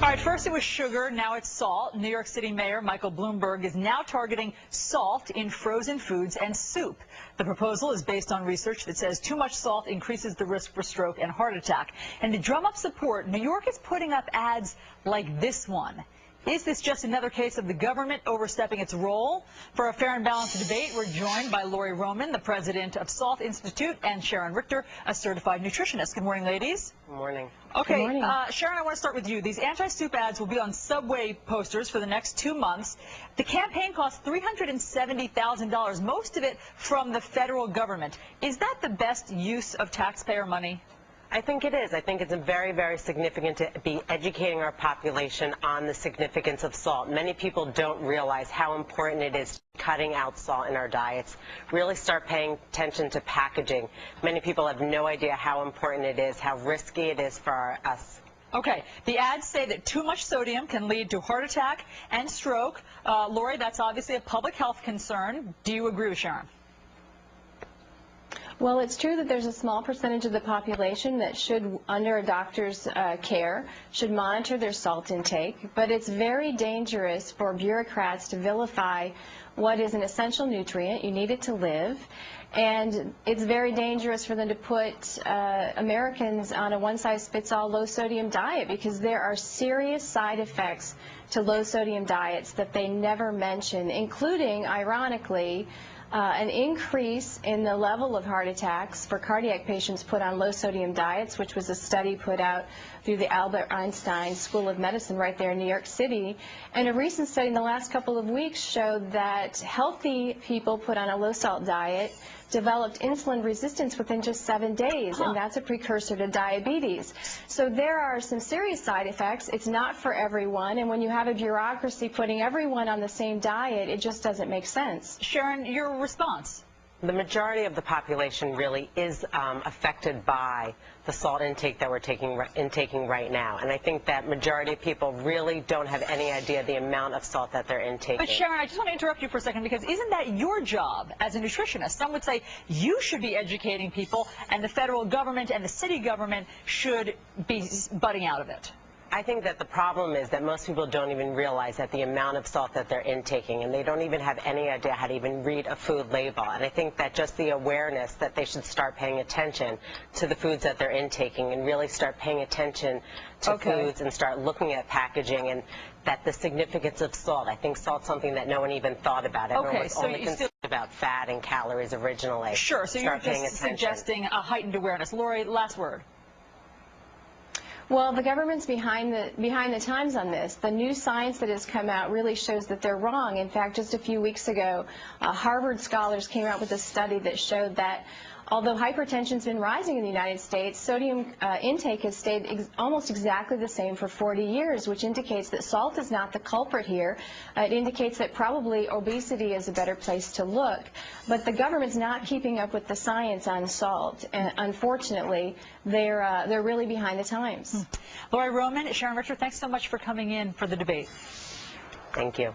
All right, first it was sugar, now it's salt. New York City Mayor Michael Bloomberg is now targeting salt in frozen foods and soup. The proposal is based on research that says too much salt increases the risk for stroke and heart attack. And to drum up support, New York is putting up ads like this one. Is this just another case of the government overstepping its role? For a fair and balanced debate, we're joined by Lori Roman, the president of Salt Institute, and Sharon Richter, a certified nutritionist. Good morning, ladies. Good morning. Okay, Good morning. Sharon, I want to start with you. These anti-soup ads will be on subway posters for the next 2 months. The campaign costs $370,000, most of it from the federal government. Is that the best use of taxpayer money? I think it is. I think it's very, very significant to be educating our population on the significance of salt. Many people don't realize how important it is cutting out salt in our diets. Really start paying attention to packaging. Many people have no idea how important it is, how risky it is for us. Okay, the ads say that too much sodium can lead to heart attack and stroke. Lori, that's obviously a public health concern. Do you agree with Sharon? Well, it's true that there's a small percentage of the population that should, under a doctor's care, should monitor their salt intake, but it's very dangerous for bureaucrats to vilify what is an essential nutrient. You need it to live, and it's very dangerous for them to put Americans on a one-size-fits-all low-sodium diet, because there are serious side effects to low-sodium diets that they never mention, including, ironically, an increase in the level of heart attacks for cardiac patients put on low-sodium diets, which was a study put out through the Albert Einstein School of Medicine right there in New York City. And a recent study in the last couple of weeks showed that healthy people put on a low-salt diet developed insulin resistance within just 7 days, and that's a precursor to diabetes. So there are some serious side effects. It's not for everyone, and when you have a bureaucracy putting everyone on the same diet, it just doesn't make sense. Sharon, your response? The majority of the population really is affected by the salt intake that we're intaking right now. And I think that majority of people really don't have any idea the amount of salt that they're intaking. But Sharon, I just want to interrupt you for a second, because isn't that your job as a nutritionist? Some would say you should be educating people, and the federal government and the city government should be butting out of it. I think that the problem is that most people don't even realize that the amount of salt that they're intaking, and they don't even have any idea how to even read a food label. And I think that just the awareness that they should start paying attention to the foods that they're intaking and really start paying attention to foods and start looking at packaging, and that the significance of salt. I think salt's something that no one even thought about. Everyone was only concerned about fat and calories originally. Sure, so you're just suggesting a heightened awareness. Lori, last word. Well, the government's behind the times on this. The new science that has come out really shows that they're wrong. In fact, just a few weeks ago, Harvard scholars came out with a study that showed that although hypertension's been rising in the United States, sodium intake has stayed almost exactly the same for 40 years, which indicates that salt is not the culprit here. It indicates that probably obesity is a better place to look. But the government's not keeping up with the science on salt, and unfortunately, they're really behind the times. Lori Roman, Sharon Richter, thanks so much for coming in for the debate. Thank you.